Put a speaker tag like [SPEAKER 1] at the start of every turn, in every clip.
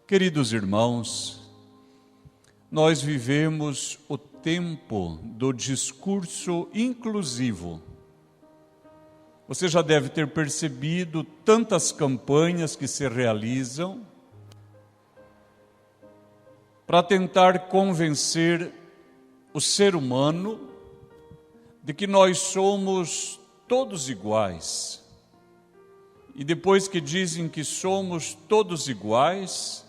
[SPEAKER 1] Queridos irmãos, nós vivemos o tempo do discurso inclusivo. Você já deve ter percebido tantas campanhas que se realizam para tentar convencer o ser humano de que nós somos todos iguais. E depois que dizem que somos todos iguais,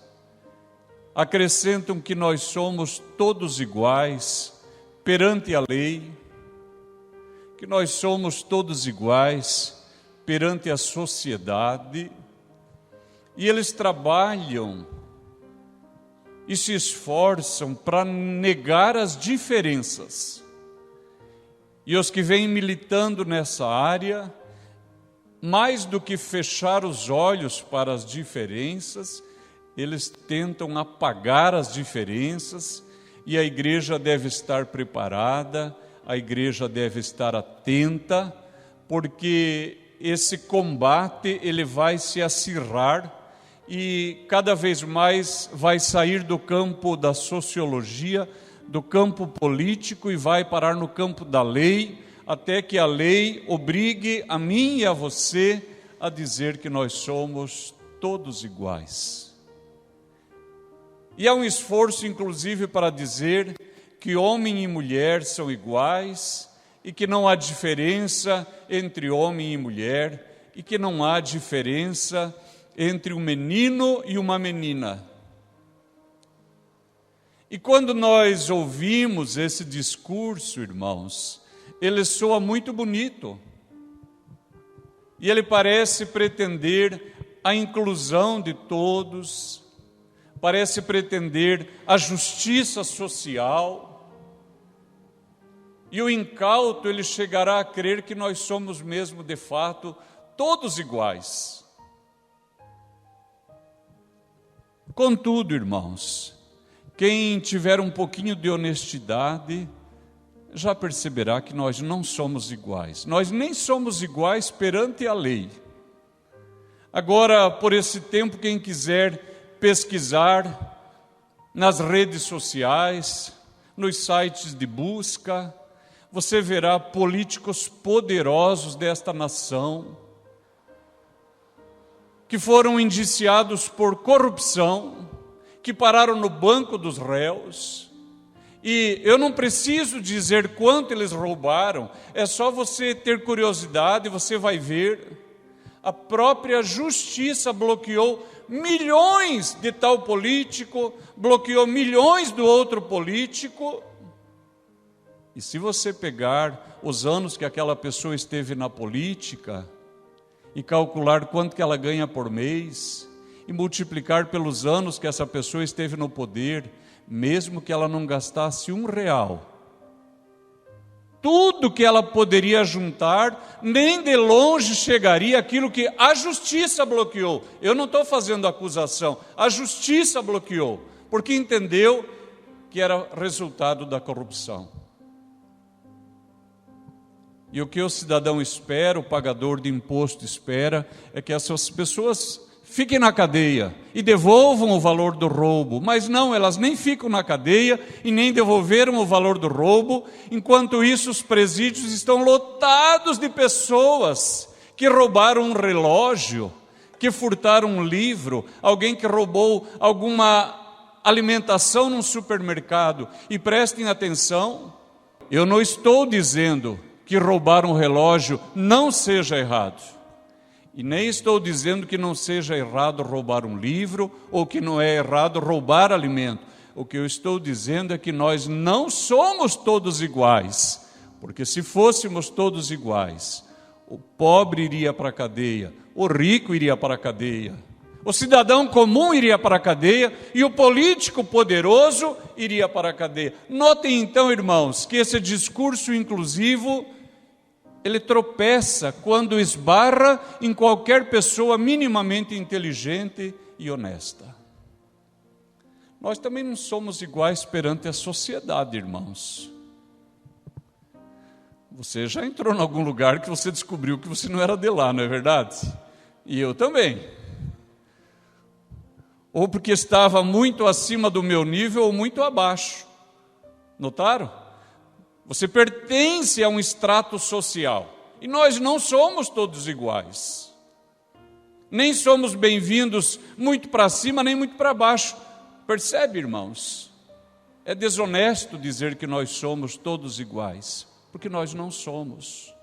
[SPEAKER 1] acrescentam que nós somos todos iguais perante a lei, que nós somos todos iguais perante a sociedade, e eles trabalham e se esforçam para negar as diferenças. E os que vêm militando nessa área, mais do que fechar os olhos para as diferenças, eles tentam apagar as diferenças, e a igreja deve estar preparada, a igreja deve estar atenta, porque esse combate ele vai se acirrar e cada vez mais vai sair do campo da sociologia, do campo político e vai parar no campo da lei, até que a lei obrigue a mim e a você a dizer que nós somos todos iguais. E há um esforço, inclusive, para dizer que homem e mulher são iguais e que não há diferença entre homem e mulher e que não há diferença entre um menino e uma menina. E quando nós ouvimos esse discurso, irmãos, ele soa muito bonito e ele parece pretender a inclusão de todos, parece pretender a justiça social, e o incauto ele chegará a crer que nós somos mesmo de fato todos iguais. Contudo, irmãos, quem tiver um pouquinho de honestidade já perceberá que nós não somos iguais. Nós nem somos iguais perante a lei. Agora, por esse tempo, quem quiser pesquisar nas redes sociais, nos sites de busca, você verá políticos poderosos desta nação que foram indiciados por corrupção, que pararam no banco dos réus, e eu não preciso dizer quanto eles roubaram, é só você ter curiosidade, você vai ver. A própria justiça bloqueou milhões de tal político, bloqueou milhões do outro político. E se você pegar os anos que aquela pessoa esteve na política e calcular quanto que ela ganha por mês e multiplicar pelos anos que essa pessoa esteve no poder, mesmo que ela não gastasse R$1, tudo que ela poderia juntar, nem de longe chegaria aquilo que a justiça bloqueou. Eu não estou fazendo acusação, a justiça bloqueou, porque entendeu que era resultado da corrupção. E o que o cidadão espera, o pagador de imposto espera, é que essas pessoas fiquem na cadeia e devolvam o valor do roubo, mas não, elas nem ficam na cadeia e nem devolveram o valor do roubo. Enquanto isso, os presídios estão lotados de pessoas que roubaram um relógio, que furtaram um livro, alguém que roubou alguma alimentação num supermercado. E prestem atenção, eu não estou dizendo que roubar um relógio não seja errado. E nem estou dizendo que não seja errado roubar um livro ou que não é errado roubar alimento. O que eu estou dizendo é que nós não somos todos iguais, porque se fôssemos todos iguais, o pobre iria para a cadeia, o rico iria para a cadeia, o cidadão comum iria para a cadeia e o político poderoso iria para a cadeia. Notem então, irmãos, que esse discurso inclusivo ele tropeça quando esbarra em qualquer pessoa minimamente inteligente e honesta. Nós também não somos iguais perante a sociedade, irmãos. Você já entrou em algum lugar que você descobriu que você não era de lá, não é verdade? E eu também. ou porque estava muito acima do meu nível ou muito abaixo. Notaram? Você pertence a um estrato social. E nós não somos todos iguais. Nem somos bem-vindos muito para cima, nem muito para baixo. Percebe, irmãos? É desonesto dizer que nós somos todos iguais, porque nós não somos.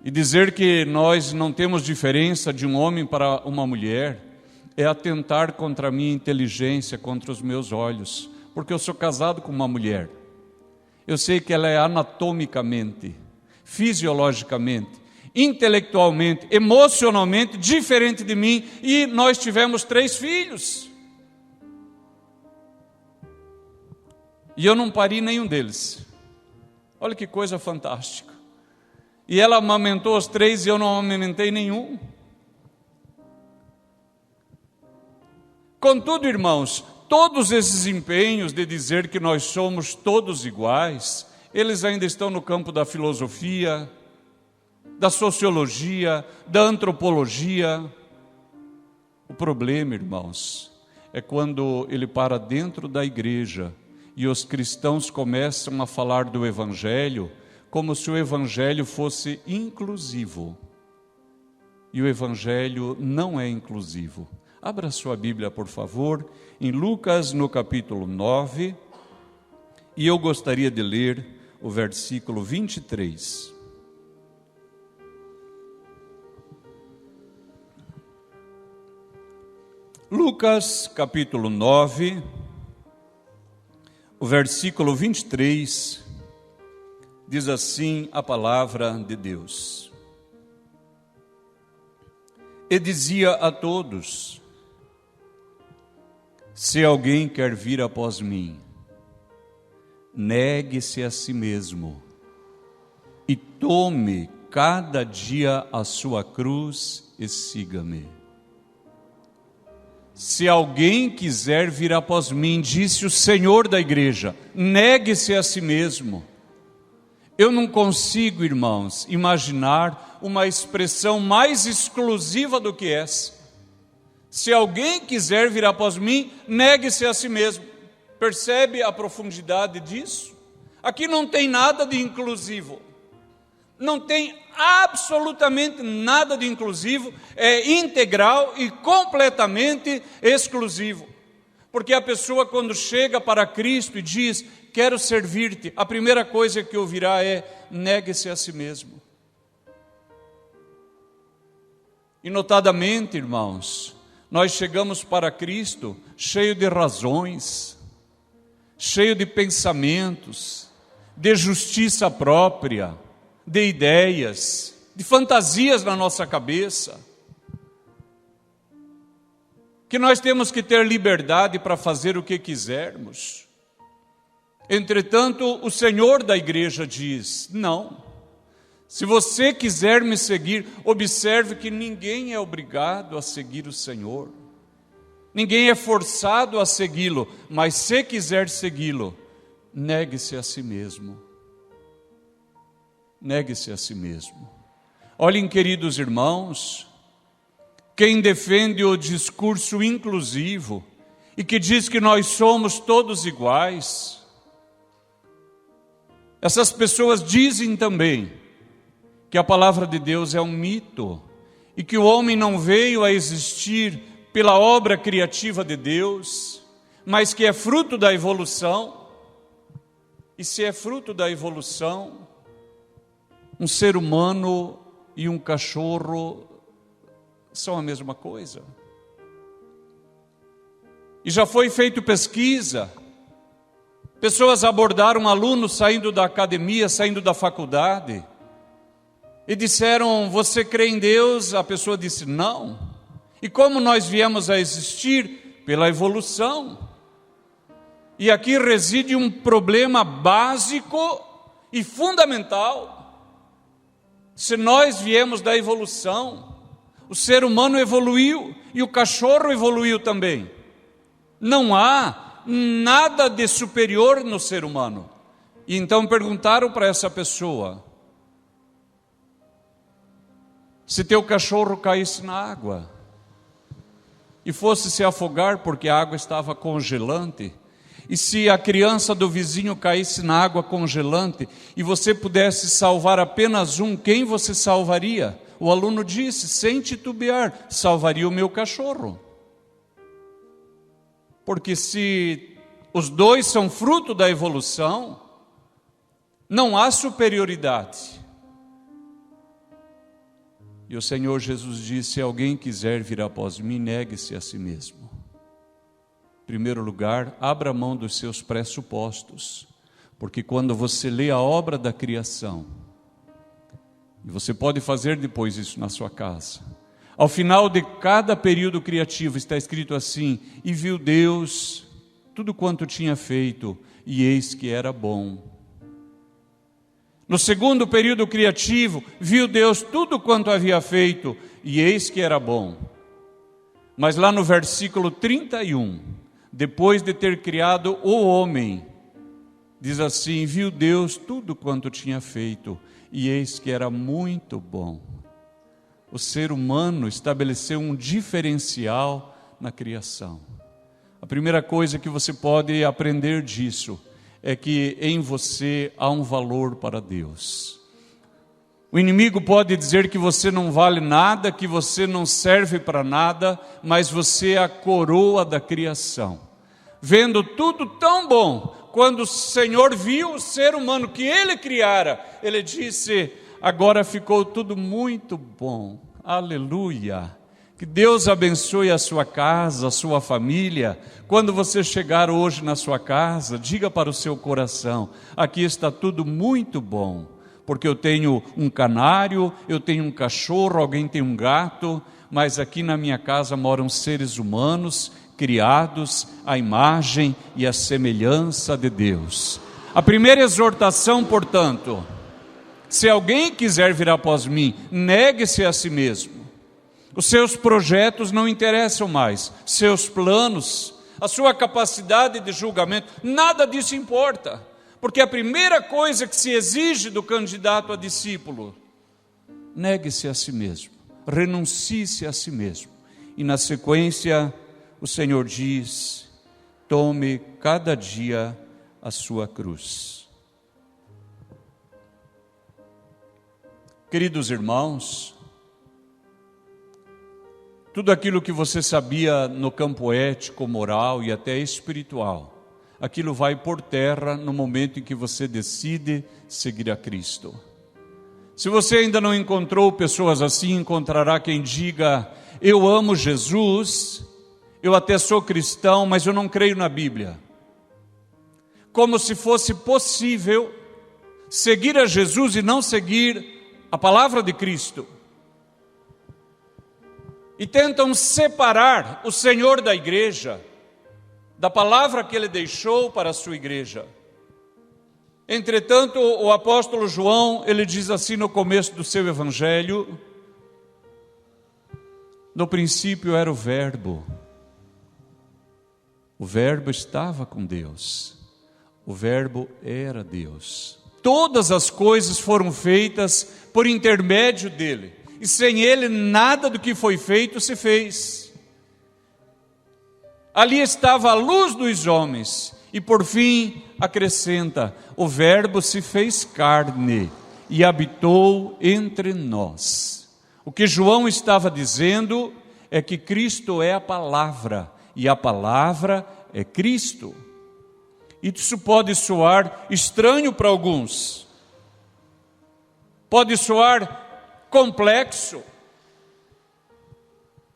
[SPEAKER 1] E dizer que nós não temos diferença de um homem para uma mulher é atentar contra a minha inteligência, contra os meus olhos, porque eu sou casado com uma mulher. Eu sei que ela é anatomicamente, fisiologicamente, intelectualmente, emocionalmente diferente de mim, e nós tivemos 3 filhos. E eu não pari nenhum deles. Olha que coisa fantástica. E ela amamentou os 3 e eu não amamentei nenhum. Contudo, irmãos, todos esses empenhos de dizer que nós somos todos iguais, eles ainda estão no campo da filosofia, da sociologia, da antropologia. O problema, irmãos, é quando ele para dentro da igreja e os cristãos começam a falar do Evangelho como se o Evangelho fosse inclusivo. E o Evangelho não é inclusivo. Abra sua Bíblia, por favor, em Lucas, no capítulo 9, e eu gostaria de ler o versículo 23. Lucas, capítulo 9, o versículo 23, diz assim a palavra de Deus. E dizia a todos: se alguém quer vir após mim, negue-se a si mesmo e tome cada dia a sua cruz e siga-me. Se alguém quiser vir após mim, disse o Senhor da igreja, negue-se a si mesmo. Eu não consigo, irmãos, imaginar uma expressão mais exclusiva do que essa. Se alguém quiser vir após mim, negue-se a si mesmo. Percebe a profundidade disso? Aqui não tem nada de inclusivo. Não tem absolutamente nada de inclusivo, é integral e completamente exclusivo. Porque a pessoa, quando chega para Cristo e diz, quero servir-te, a primeira coisa que ouvirá é, negue-se a si mesmo. E notadamente, irmãos, nós chegamos para Cristo cheio de razões, cheio de pensamentos, de justiça própria, de ideias, de fantasias na nossa cabeça, que nós temos que ter liberdade para fazer o que quisermos. Entretanto, o Senhor da igreja diz, não, se você quiser me seguir, observe que ninguém é obrigado a seguir o Senhor, ninguém é forçado a segui-lo, mas se quiser segui-lo, negue-se a si mesmo. Negue-se a si mesmo. Olhem, queridos irmãos, quem defende o discurso inclusivo e que diz que nós somos todos iguais, essas pessoas dizem também que a palavra de Deus é um mito e que o homem não veio a existir pela obra criativa de Deus, mas que é fruto da evolução. E se é fruto da evolução, um ser humano e um cachorro são a mesma coisa. E já foi feita pesquisa, pessoas abordaram alunos saindo da academia, saindo da faculdade, e disseram, você crê em Deus? A pessoa disse, não. E como nós viemos a existir? Pela evolução. E aqui reside um problema básico e fundamental. Se nós viemos da evolução, o ser humano evoluiu e o cachorro evoluiu também. Não há nada de superior no ser humano. E então perguntaram para essa pessoa, se teu cachorro caísse na água, e fosse se afogar porque a água estava congelante, e se a criança do vizinho caísse na água congelante e você pudesse salvar apenas um, quem você salvaria? O aluno disse, sem titubear, salvaria o meu cachorro. Porque se os dois são fruto da evolução, não há superioridade. E o Senhor Jesus disse, se alguém quiser vir após mim, negue-se a si mesmo. Em primeiro lugar, abra mão dos seus pressupostos, porque quando você lê a obra da criação, e você pode fazer depois isso na sua casa, ao final de cada período criativo está escrito assim, e viu Deus tudo quanto tinha feito, e eis que era bom. No segundo período criativo, viu Deus tudo quanto havia feito, e eis que era bom. Mas lá no versículo 31, depois de ter criado o homem, diz assim, viu Deus tudo quanto tinha feito, e eis que era muito bom. O ser humano estabeleceu um diferencial na criação. A primeira coisa que você pode aprender disso é que em você há um valor para Deus. O inimigo pode dizer que você não vale nada, que você não serve para nada, mas você é a coroa da criação. Vendo tudo tão bom, quando o Senhor viu o ser humano que Ele criara, Ele disse, agora ficou tudo muito bom. Aleluia! Que Deus abençoe a sua casa, a sua família. Quando você chegar hoje na sua casa, diga para o seu coração, aqui está tudo muito bom, porque eu tenho um canário, eu tenho um cachorro, alguém tem um gato, mas aqui na minha casa moram seres humanos, criados à imagem e à semelhança de Deus. A primeira exortação, portanto, se alguém quiser vir após mim, negue-se a si mesmo. Os seus projetos não interessam mais, seus planos, a sua capacidade de julgamento, nada disso importa, porque a primeira coisa que se exige do candidato a discípulo, negue-se a si mesmo, renuncie-se a si mesmo. E na sequência, o Senhor diz, tome cada dia a sua cruz. Queridos irmãos, tudo aquilo que você sabia no campo ético, moral e até espiritual, aquilo vai por terra no momento em que você decide seguir a Cristo. Se você ainda não encontrou pessoas assim, encontrará quem diga, eu amo Jesus, eu até sou cristão, mas eu não creio na Bíblia. Como se fosse possível seguir a Jesus e não seguir a palavra de Cristo. E tentam separar o Senhor da igreja, da palavra que Ele deixou para a sua igreja. Entretanto, o apóstolo João, ele diz assim no começo do seu evangelho, no princípio era o Verbo estava com Deus, o Verbo era Deus. Todas as coisas foram feitas por intermédio dele. E sem Ele, nada do que foi feito se fez. Ali estava a luz dos homens. E por fim, acrescenta, o Verbo se fez carne e habitou entre nós. O que João estava dizendo é que Cristo é a palavra. E a palavra é Cristo. Isso pode soar estranho para alguns. Pode soar complexo,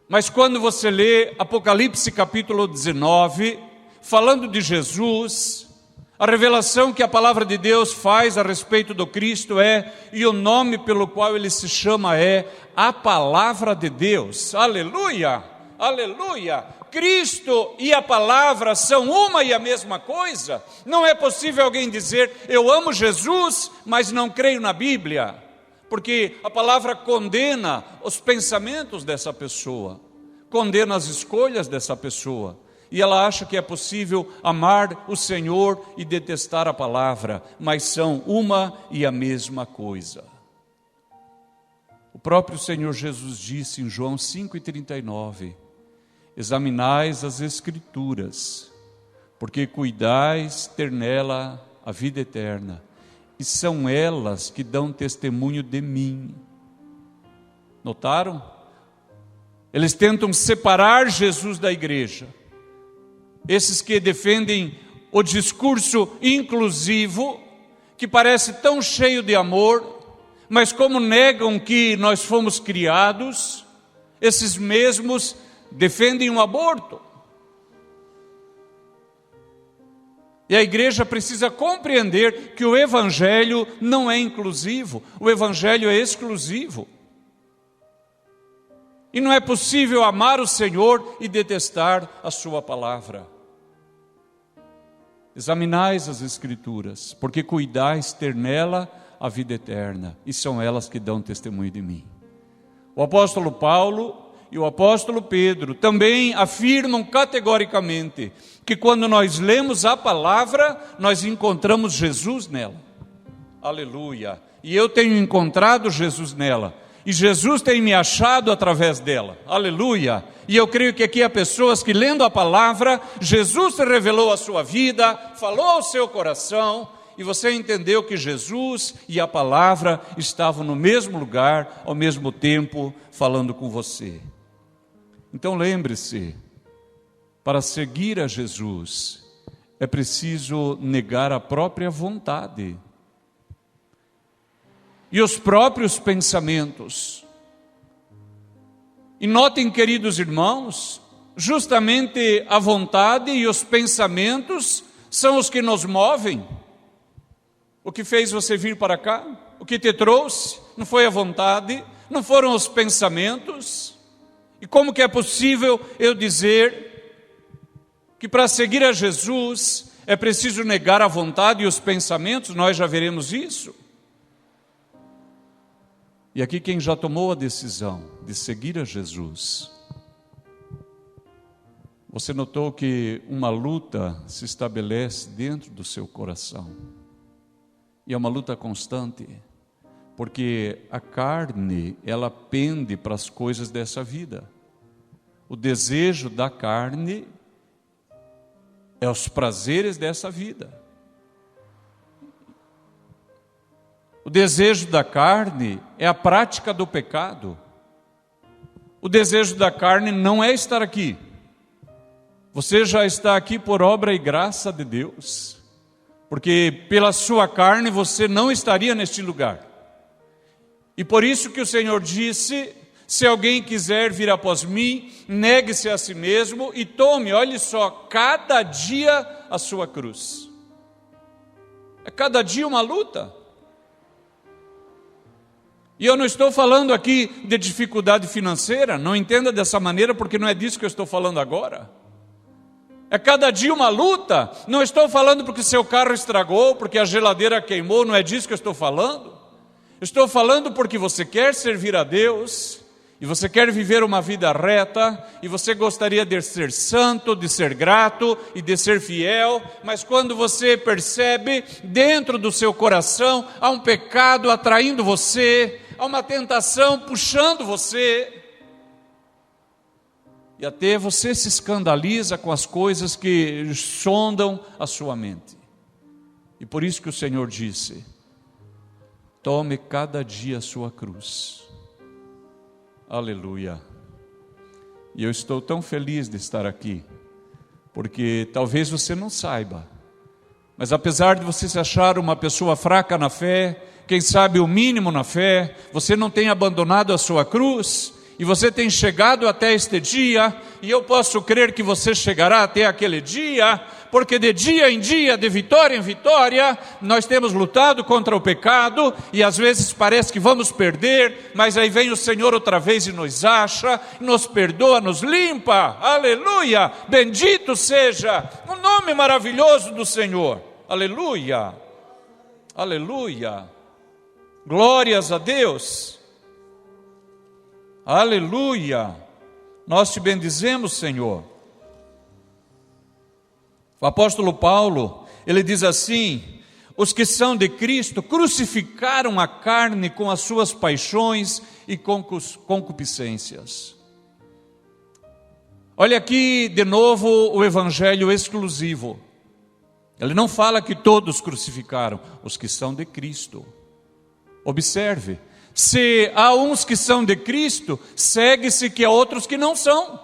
[SPEAKER 1] mas quando você lê Apocalipse capítulo 19, falando de Jesus, a revelação que a palavra de Deus faz a respeito do Cristo e o nome pelo qual ele se chama é a palavra de Deus. Aleluia, aleluia. Cristo e a palavra são uma e a mesma coisa. Não é possível alguém dizer, eu amo Jesus, mas não creio na Bíblia. Porque a palavra condena os pensamentos dessa pessoa, condena as escolhas dessa pessoa, e ela acha que é possível amar o Senhor e detestar a palavra, mas são uma e a mesma coisa. O próprio Senhor Jesus disse em João 5,39, examinais as Escrituras, porque cuidais ter nela a vida eterna, e são elas que dão testemunho de mim. Notaram? Eles tentam separar Jesus da igreja. Esses que defendem o discurso inclusivo, que parece tão cheio de amor, mas como negam que nós fomos criados, esses mesmos defendem o aborto. E a igreja precisa compreender que o evangelho não é inclusivo, o evangelho é exclusivo. E não é possível amar o Senhor e detestar a sua palavra. Examinais as Escrituras, porque cuidais ter nela a vida eterna, e são elas que dão testemunho de mim. O apóstolo Paulo e o apóstolo Pedro também afirmam categoricamente que quando nós lemos a palavra, nós encontramos Jesus nela. Aleluia! E eu tenho encontrado Jesus nela. E Jesus tem me achado através dela, aleluia, e eu creio que aqui há pessoas que lendo a palavra, Jesus revelou a sua vida, falou ao seu coração, e você entendeu que Jesus e a palavra estavam no mesmo lugar, ao mesmo tempo, falando com você. Então lembre-se, para seguir a Jesus, é preciso negar a própria vontade, e os próprios pensamentos. E notem, queridos irmãos, justamente a vontade e os pensamentos são os que nos movem. O que fez você vir para cá, o que te trouxe, não foi a vontade, não foram os pensamentos. E como que é possível eu dizer que para seguir a Jesus é preciso negar a vontade e os pensamentos? Nós já veremos isso. E aqui quem já tomou a decisão de seguir a Jesus, você notou que uma luta se estabelece dentro do seu coração. E é uma luta constante, porque a carne, ela pende para as coisas dessa vida. O desejo da carne é os prazeres dessa vida. O desejo da carne é a prática do pecado. O desejo da carne não é estar aqui. Você já está aqui por obra e graça de Deus, porque pela sua carne você não estaria neste lugar. E por isso que o Senhor disse: se alguém quiser vir após mim, negue-se a si mesmo e tome, olhe só, cada dia a sua cruz. É cada dia uma luta. E eu não estou falando aqui de dificuldade financeira, não entenda dessa maneira, porque não é disso que eu estou falando agora. É cada dia uma luta. Não estou falando porque seu carro estragou, porque a geladeira queimou, não é disso que eu estou falando. Estou falando porque você quer servir a Deus, e você quer viver uma vida reta, e você gostaria de ser santo, de ser grato e de ser fiel, mas quando você percebe dentro do seu coração há um pecado atraindo você, há uma tentação puxando você, e até você se escandaliza com as coisas que sondam a sua mente. E por isso que o Senhor disse: tome cada dia a sua cruz. Aleluia. E eu estou tão feliz de estar aqui, porque talvez você não saiba, mas apesar de você se achar uma pessoa fraca na fé, quem sabe o mínimo na fé, você não tem abandonado a sua cruz, e você tem chegado até este dia, e eu posso crer que você chegará até aquele dia, porque de dia em dia, de vitória em vitória, nós temos lutado contra o pecado, e às vezes parece que vamos perder, mas aí vem o Senhor outra vez e nos acha, nos perdoa, nos limpa, aleluia, bendito seja o nome maravilhoso do Senhor, aleluia, aleluia, glórias a Deus. Aleluia, nós te bendizemos, Senhor. O apóstolo Paulo, ele diz assim: os que são de Cristo crucificaram a carne com as suas paixões e concupiscências. Olha aqui de novo o evangelho exclusivo. Ele não fala que todos crucificaram, os que são de Cristo. Observe, se há uns que são de Cristo, segue-se que há outros que não são,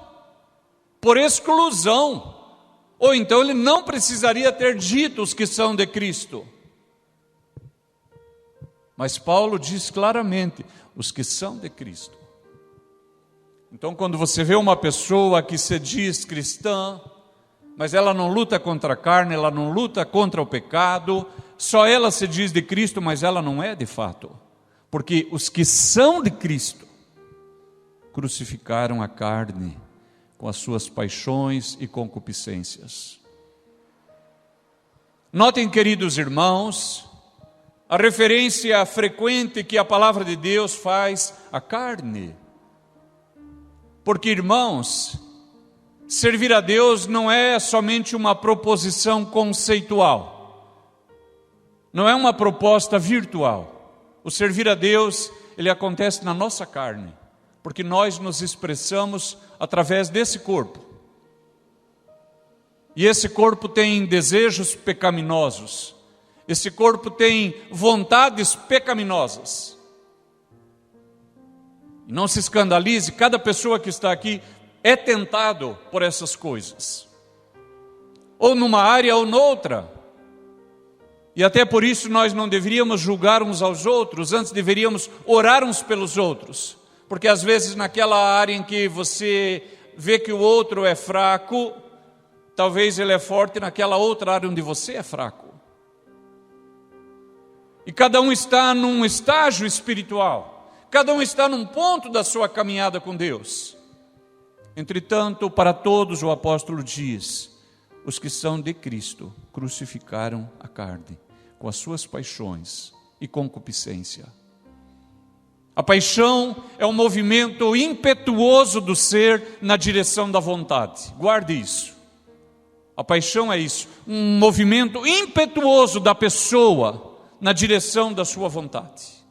[SPEAKER 1] por exclusão. Ou então ele não precisaria ter dito os que são de Cristo. Mas Paulo diz claramente, os que são de Cristo. Então quando você vê uma pessoa que se diz cristã, mas ela não luta contra a carne, ela não luta contra o pecado, só ela se diz de Cristo, mas ela não é de fato. Porque os que são de Cristo crucificaram a carne com as suas paixões e concupiscências. Notem, queridos irmãos, a referência frequente que a palavra de Deus faz à carne. Porque, irmãos, servir a Deus não é somente uma proposição conceitual, não é uma proposta virtual. O servir a Deus, ele acontece na nossa carne, porque nós nos expressamos através desse corpo. E esse corpo tem desejos pecaminosos, esse corpo tem vontades pecaminosas. E não se escandalize, cada pessoa que está aqui é tentado por essas coisas, ou numa área ou noutra. E até por isso nós não deveríamos julgar uns aos outros, antes deveríamos orar uns pelos outros. Porque às vezes naquela área em que você vê que o outro é fraco, talvez ele é forte naquela outra área onde você é fraco. E cada um está num estágio espiritual, cada um está num ponto da sua caminhada com Deus. Entretanto, para todos o apóstolo diz, os que são de Cristo crucificaram a carne com as suas paixões e concupiscência. A paixão é um movimento impetuoso do ser na direção da vontade. Guarde isso. A paixão é isso, um movimento impetuoso da pessoa na direção da sua vontade.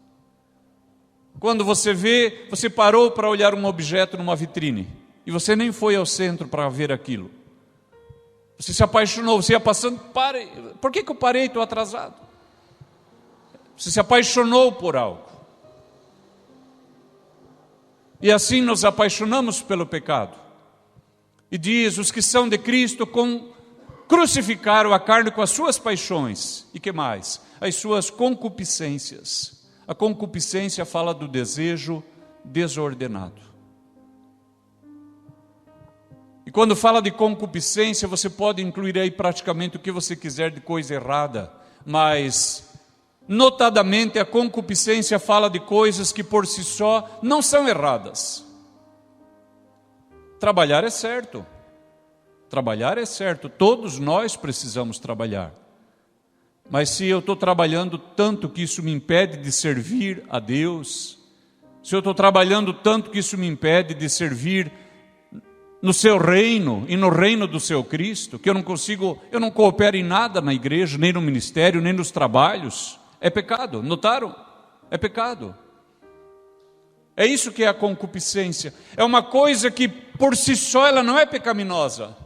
[SPEAKER 1] Quando você vê, você parou para olhar um objeto numa vitrine e você nem foi ao centro para ver aquilo. Você se apaixonou, você ia passando, por que eu parei? Estou atrasado. Você se apaixonou por algo. E assim nos apaixonamos pelo pecado. E diz, os que são de Cristo crucificaram a carne com as suas paixões. E que mais? As suas concupiscências. A concupiscência fala do desejo desordenado. E quando fala de concupiscência, você pode incluir aí praticamente o que você quiser de coisa errada, mas notadamente a concupiscência fala de coisas que por si só não são erradas. Trabalhar é certo. Trabalhar é certo, todos nós precisamos trabalhar. Mas se eu estou trabalhando tanto que isso me impede de servir a Deus, se eu estou trabalhando tanto que isso me impede de servir no seu reino e no reino do seu Cristo, que eu não coopero em nada na igreja, nem no ministério, nem nos trabalhos, é pecado, notaram? É pecado. É isso que é a concupiscência, é uma coisa que por si só ela não é pecaminosa.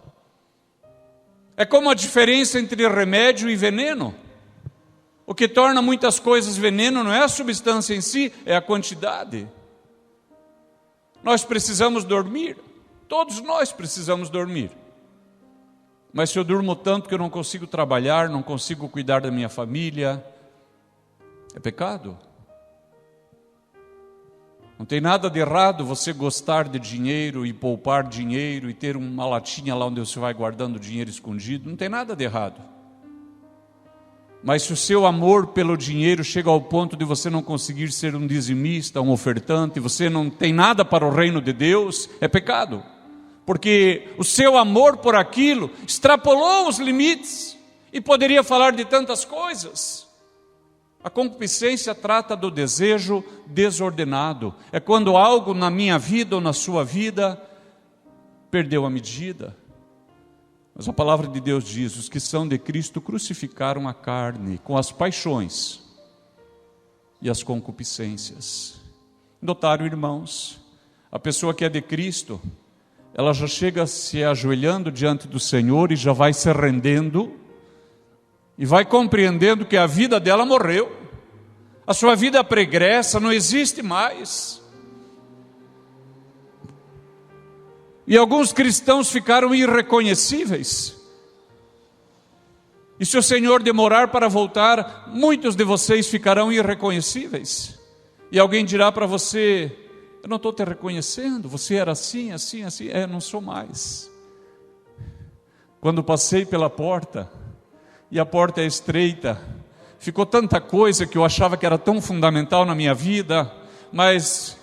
[SPEAKER 1] É como a diferença entre remédio e veneno. O que torna muitas coisas veneno não é a substância em si, é a quantidade. Nós precisamos dormir. Todos nós precisamos dormir. Mas se eu durmo tanto que eu não consigo trabalhar, não consigo cuidar da minha família, é pecado. Não tem nada de errado você gostar de dinheiro e poupar dinheiro e ter uma latinha lá onde você vai guardando dinheiro escondido. Não tem nada de errado. Mas se o seu amor pelo dinheiro chega ao ponto de você não conseguir ser um dizimista, um ofertante, você não tem nada para o reino de Deus, é pecado. Porque o seu amor por aquilo extrapolou os limites e poderia falar de tantas coisas. A concupiscência trata do desejo desordenado. É quando algo na minha vida ou na sua vida perdeu a medida. Mas a palavra de Deus diz, os que são de Cristo crucificaram a carne com as paixões e as concupiscências. Notaram, irmãos, a pessoa que é de Cristo, ela já chega se ajoelhando diante do Senhor e já vai se rendendo e vai compreendendo que a vida dela morreu, a sua vida pregressa não existe mais. E alguns cristãos ficaram irreconhecíveis. E se o Senhor demorar para voltar, muitos de vocês ficarão irreconhecíveis. E alguém dirá para você: eu não estou te reconhecendo, você era assim, assim, assim. Não sou mais. Quando passei pela porta, e a porta é estreita, ficou tanta coisa que eu achava que era tão fundamental na minha vida, mas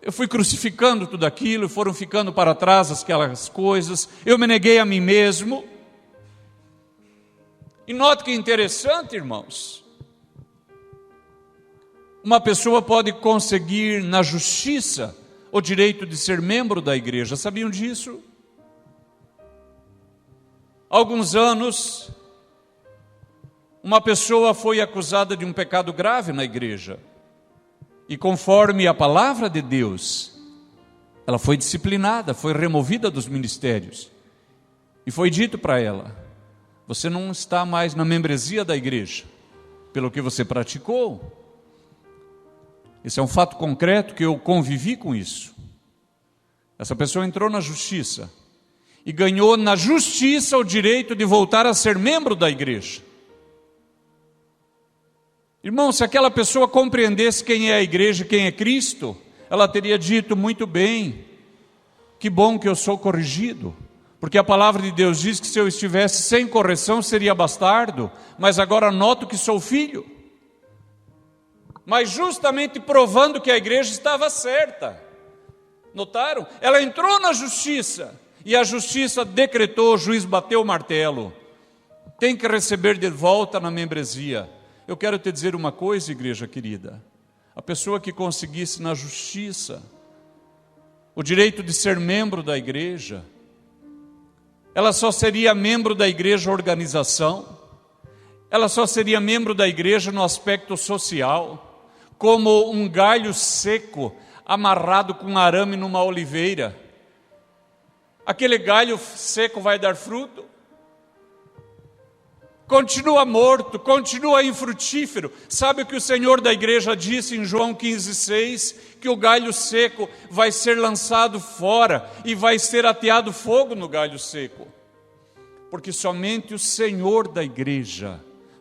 [SPEAKER 1] eu fui crucificando tudo aquilo, foram ficando para trás aquelas coisas, eu me neguei a mim mesmo. E note que interessante, irmãos, uma pessoa pode conseguir na justiça o direito de ser membro da igreja. Sabiam disso? Há alguns anos, uma pessoa foi acusada de um pecado grave na igreja. E conforme a palavra de Deus, ela foi disciplinada, foi removida dos ministérios. E foi dito para ela: você não está mais na membresia da igreja, pelo que você praticou. Esse é um fato concreto que eu convivi com isso. Essa pessoa entrou na justiça e ganhou na justiça o direito de voltar a ser membro da igreja. Irmão, se aquela pessoa compreendesse quem é a igreja, quem é Cristo, ela teria dito: muito bem, que bom que eu sou corrigido, porque a palavra de Deus diz que se eu estivesse sem correção seria bastardo, mas agora noto que sou filho. Mas justamente provando que a igreja estava certa. Notaram? Ela entrou na justiça, e a justiça decretou, o juiz bateu o martelo: tem que receber de volta na membresia. Eu quero te dizer uma coisa, igreja querida: a pessoa que conseguisse na justiça o direito de ser membro da igreja, ela só seria membro da igreja organização, ela só seria membro da igreja no aspecto social, como um galho seco amarrado com arame numa oliveira. Aquele galho seco vai dar fruto? Continua morto, continua infrutífero. Sabe o que o Senhor da igreja disse em João 15,6? Que o galho seco vai ser lançado fora e vai ser ateado fogo no galho seco. Porque somente o Senhor da igreja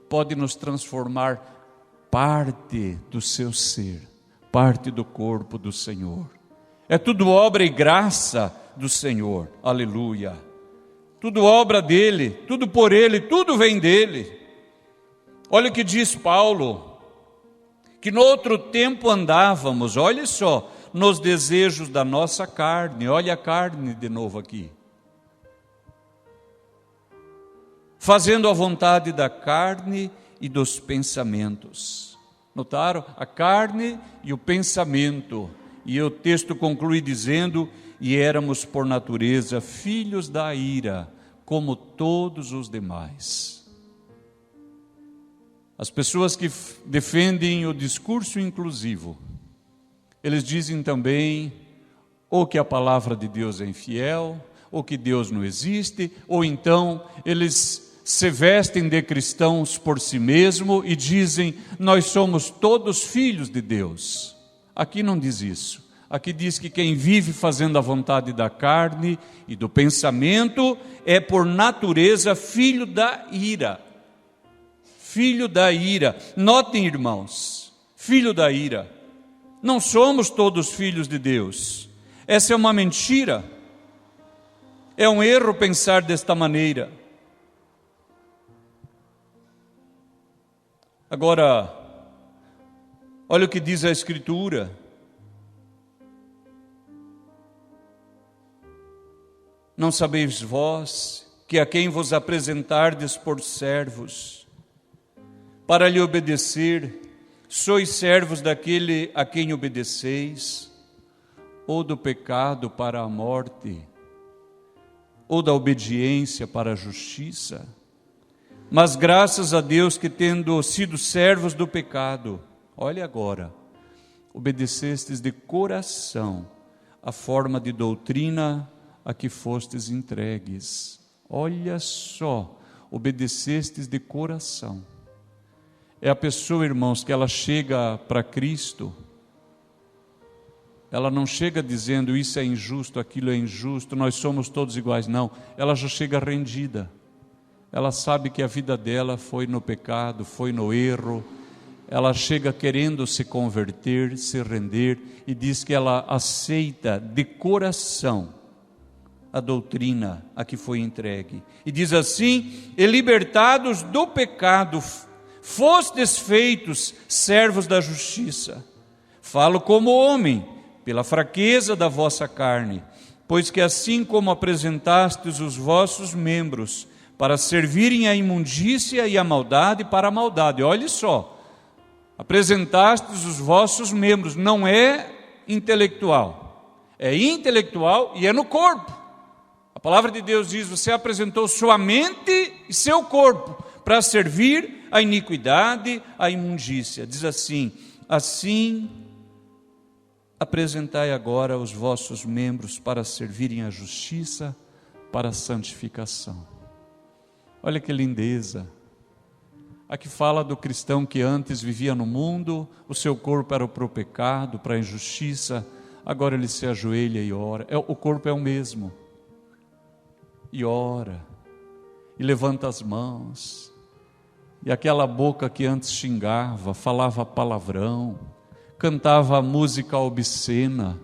[SPEAKER 1] pode nos transformar parte do seu ser, parte do corpo do Senhor. É tudo obra e graça do Senhor, aleluia. Tudo obra dele, tudo por ele, tudo vem dele. Olha o que diz Paulo: que no outro tempo andávamos, olha só, nos desejos da nossa carne. Olha a carne de novo aqui. Fazendo a vontade da carne e dos pensamentos. Notaram? A carne e o pensamento. E o texto conclui dizendo: e éramos por natureza filhos da ira, como todos os demais. As pessoas que defendem o discurso inclusivo, eles dizem também ou que a palavra de Deus é infiel, ou que Deus não existe, ou então eles se vestem de cristãos por si mesmo e dizem: nós somos todos filhos de Deus. Aqui não diz isso. Aqui diz que quem vive fazendo a vontade da carne e do pensamento é por natureza filho da ira. Filho da ira. Notem, irmãos, filho da ira. Não somos todos filhos de Deus. Essa é uma mentira. É um erro pensar desta maneira. Agora, olha o que diz a Escritura. Não sabeis vós que a quem vos apresentardes por servos, para lhe obedecer, sois servos daquele a quem obedeceis, ou do pecado para a morte, ou da obediência para a justiça? Mas graças a Deus que, tendo sido servos do pecado, olha agora, obedecestes de coração a forma de doutrina a que fostes entregues. Olha só, obedecestes de coração. É a pessoa, irmãos, que ela chega para Cristo, ela não chega dizendo isso é injusto, aquilo é injusto, nós somos todos iguais. Não, ela já chega rendida. Ela sabe que a vida dela foi no pecado, foi no erro. Ela chega querendo se converter, se render, e diz que ela aceita de coração a doutrina a que foi entregue. E diz assim: e libertados do pecado, fostes feitos servos da justiça. Falo como homem, pela fraqueza da vossa carne, pois que assim como apresentastes os vossos membros para servirem à imundícia e à maldade para a maldade. Olhe só, apresentastes os vossos membros, não é intelectual, é intelectual e é no corpo. A palavra de Deus diz: você apresentou sua mente e seu corpo para servir à iniquidade, à imundícia. Diz assim: assim apresentai agora os vossos membros para servirem à justiça, para a santificação. Olha que lindeza. Aqui fala do cristão que antes vivia no mundo, o seu corpo era para o pecado, para a injustiça, agora ele se ajoelha e ora. O corpo é o mesmo. E ora, e levanta as mãos, e aquela boca que antes xingava, falava palavrão, cantava música obscena.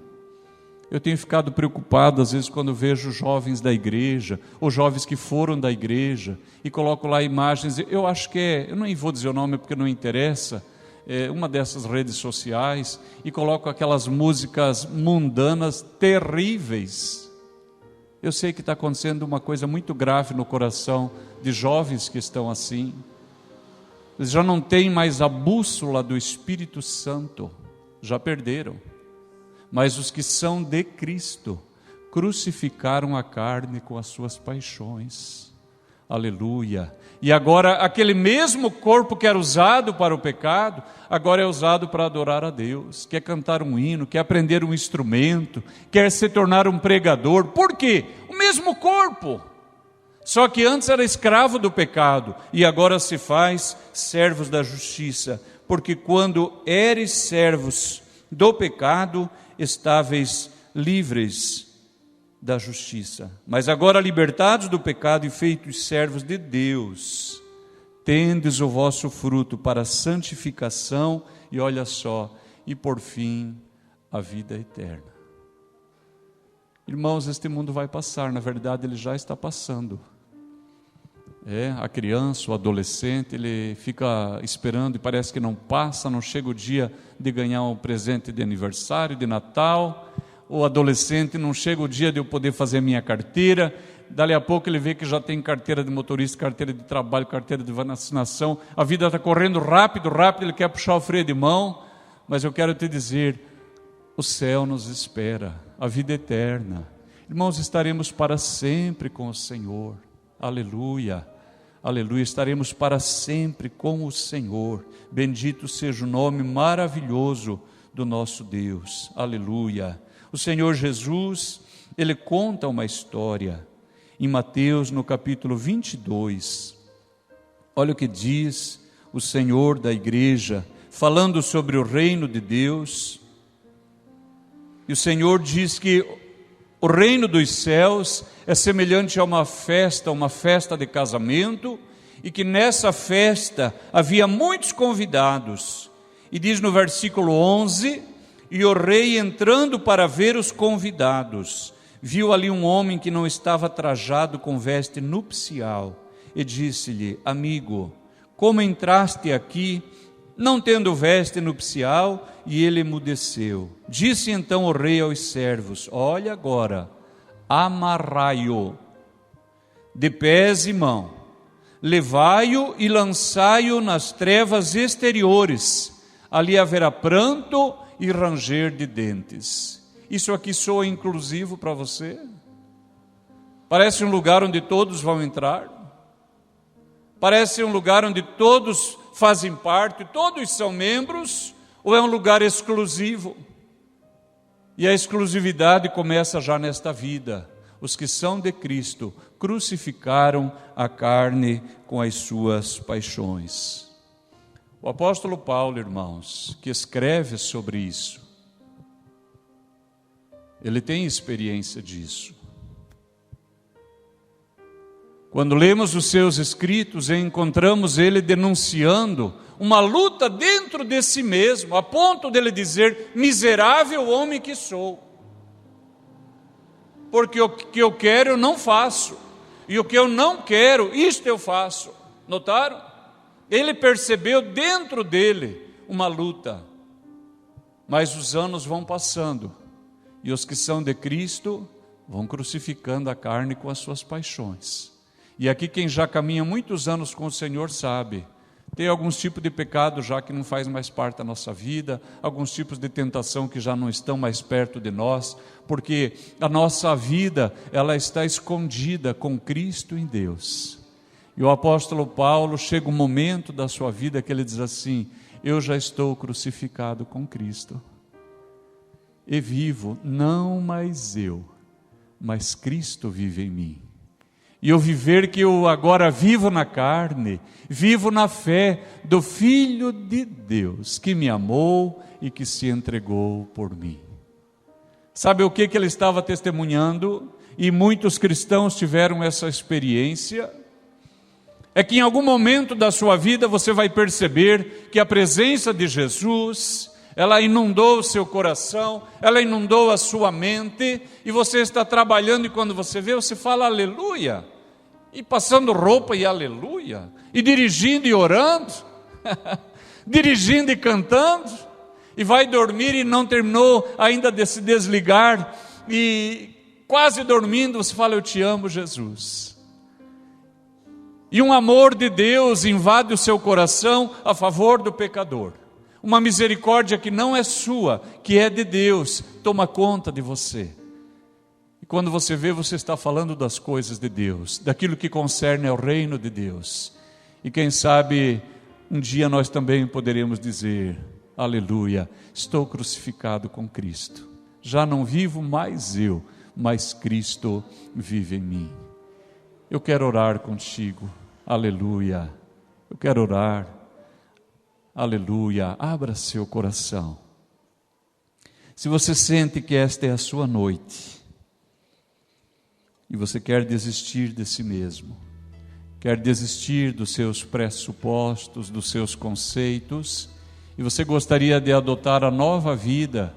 [SPEAKER 1] Eu tenho ficado preocupado às vezes quando vejo jovens da igreja, ou jovens que foram da igreja, e coloco lá imagens, eu acho que eu não vou dizer o nome porque não interessa, uma dessas redes sociais, e coloco aquelas músicas mundanas terríveis. Eu sei que está acontecendo uma coisa muito grave no coração de jovens que estão assim. Eles já não têm mais a bússola do Espírito Santo, já perderam. Mas os que são de Cristo crucificaram a carne com as suas paixões. Aleluia. E agora aquele mesmo corpo que era usado para o pecado, agora é usado para adorar a Deus. Quer cantar um hino, quer aprender um instrumento, quer se tornar um pregador. Por quê? O mesmo corpo. Só que antes era escravo do pecado e agora se faz servos da justiça. Porque quando eres servos do pecado, estáveis livres da justiça. Mas agora libertados do pecado e feitos servos de Deus, tendes o vosso fruto para a santificação e olha só, e por fim a vida eterna. Irmãos, este mundo vai passar, na verdade ele já está passando. A criança, o adolescente, ele fica esperando e parece que não passa, não chega o dia de ganhar um presente de aniversário, de Natal. O adolescente, não chega o dia de eu poder fazer minha carteira. Dali a pouco ele vê que já tem carteira de motorista, carteira de trabalho, carteira de vacinação. A vida está correndo rápido, ele quer puxar o freio de mão. Mas eu quero te dizer, o céu nos espera, a vida eterna. Irmãos, estaremos para sempre com o Senhor. Aleluia, aleluia, estaremos para sempre com o Senhor. Bendito seja o nome maravilhoso do nosso Deus. Aleluia. O Senhor Jesus, Ele conta uma história em Mateus no capítulo 22. Olha o que diz o Senhor da igreja, falando sobre o reino de Deus. E o Senhor diz que o reino dos céus é semelhante a uma festa de casamento, e que nessa festa havia muitos convidados. E diz no versículo 11, e o rei entrando para ver os convidados, viu ali um homem que não estava trajado com veste nupcial, e disse-lhe: amigo, como entraste aqui, não tendo veste nupcial? E ele emudeceu. Disse então o rei aos servos: olha agora, amarrai-o de pés e mão, levai-o e lançai-o nas trevas exteriores, ali haverá pranto e ranger de dentes. Isso aqui soa inclusivo para você? Parece um lugar onde todos vão entrar? Parece um lugar onde todos fazem parte, todos são membros? Ou é um lugar exclusivo? E a exclusividade começa já nesta vida. os que são de Cristo crucificaram a carne com as suas paixões. O apóstolo Paulo, irmãos, que escreve sobre isso, ele tem experiência disso. Quando lemos os seus escritos, encontramos ele denunciando uma luta dentro de si mesmo, a ponto dele dizer: miserável homem que sou, porque o que eu quero eu não faço, e o que eu não quero, isto eu faço. Notaram? Ele percebeu dentro dele uma luta, mas os anos vão passando, e os que são de Cristo vão crucificando a carne com as suas paixões. E aqui quem já caminha muitos anos com o Senhor sabe, tem alguns tipos de pecado já que não faz mais parte da nossa vida, alguns tipos de tentação que já não estão mais perto de nós, porque a nossa vida, ela está escondida com Cristo em Deus. E o apóstolo Paulo, chega um momento da sua vida que ele diz assim: eu já estou crucificado com Cristo, e vivo, não mais eu, mas Cristo vive em mim. E o viver que eu agora vivo na carne, vivo na fé do Filho de Deus, que me amou e que se entregou por mim. Sabe o que ele estava testemunhando? E muitos cristãos tiveram essa experiência. É que em algum momento da sua vida você vai perceber que a presença de Jesus, ela inundou o seu coração, ela inundou a sua mente, e você está trabalhando, e quando você vê, você fala aleluia, e passando roupa e aleluia, e dirigindo e orando, dirigindo e cantando, e vai dormir e não terminou ainda de se desligar, e quase dormindo você fala: eu te amo, Jesus. E um amor de Deus invade o seu coração a favor do pecador. Uma misericórdia que não é sua, que é de Deus, toma conta de você. E quando você vê, você está falando das coisas de Deus, daquilo que concerne ao reino de Deus. E quem sabe, um dia nós também poderemos dizer: aleluia, estou crucificado com Cristo. Já não vivo mais eu, mas Cristo vive em mim. Eu quero orar contigo, aleluia. Eu quero orar. Aleluia, abra seu coração. Se você sente que esta é a sua noite, e você quer desistir de si mesmo, quer desistir dos seus pressupostos, dos seus conceitos, e você gostaria de adotar a nova vida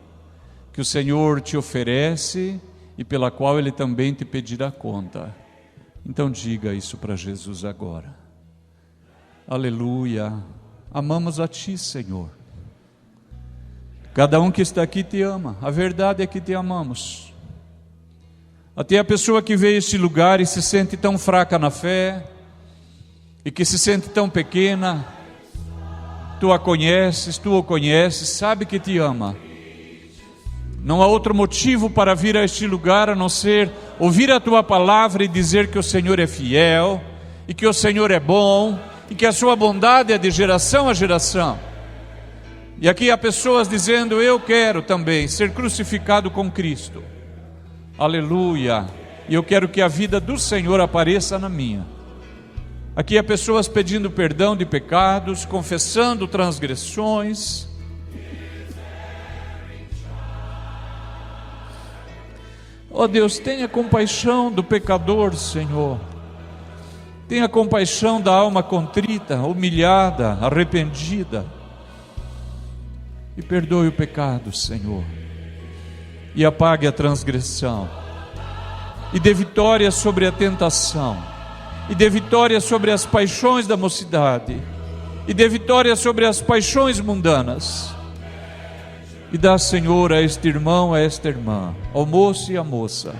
[SPEAKER 1] que o Senhor te oferece e pela qual Ele também te pedirá conta, então diga isso para Jesus agora. Aleluia. Amamos a Ti, Senhor. Cada um que está aqui te ama. A verdade é que te amamos. Até a pessoa que veio a este lugar e se sente tão fraca na fé, e que se sente tão pequena, Tu a conheces, Tu o conheces, sabe que te ama. Não há outro motivo para vir a este lugar a não ser ouvir a Tua palavra e dizer que o Senhor é fiel, e que o Senhor é bom, e que a sua bondade é de geração a geração. E aqui há pessoas dizendo: eu quero também ser crucificado com Cristo. Aleluia. E eu quero que a vida do Senhor apareça na minha. Aqui há pessoas pedindo perdão de pecados, confessando transgressões. Ó Deus, tenha compaixão do pecador, Senhor. Tenha compaixão da alma contrita, humilhada, arrependida. E perdoe o pecado, Senhor. E apague a transgressão. E dê vitória sobre a tentação. E dê vitória sobre as paixões da mocidade. E dê vitória sobre as paixões mundanas. E dá, Senhor, a este irmão, a esta irmã, ao moço e à moça,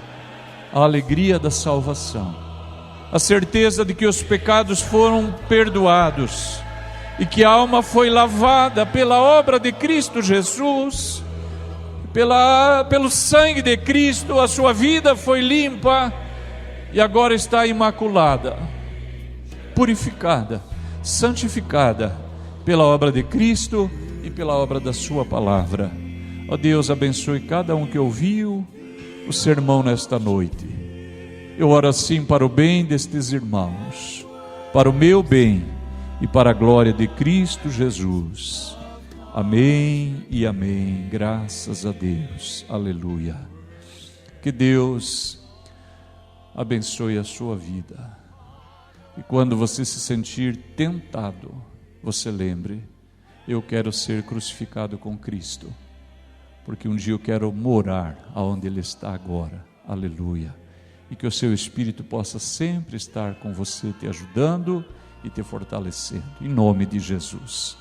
[SPEAKER 1] a alegria da salvação. A certeza de que os pecados foram perdoados e que a alma foi lavada pela obra de Cristo Jesus, pelo sangue de Cristo, a sua vida foi limpa e agora está imaculada, purificada, santificada pela obra de Cristo e pela obra da sua palavra. Ó Deus, abençoe cada um que ouviu o sermão nesta noite. Eu oro assim para o bem destes irmãos, para o meu bem e para a glória de Cristo Jesus. Amém e amém. Graças a Deus. Aleluia. Que Deus abençoe a sua vida. E quando você se sentir tentado, você lembre: eu quero ser crucificado com Cristo, porque um dia eu quero morar aonde Ele está agora. Aleluia. E que o seu Espírito possa sempre estar com você, te ajudando e te fortalecendo, em nome de Jesus.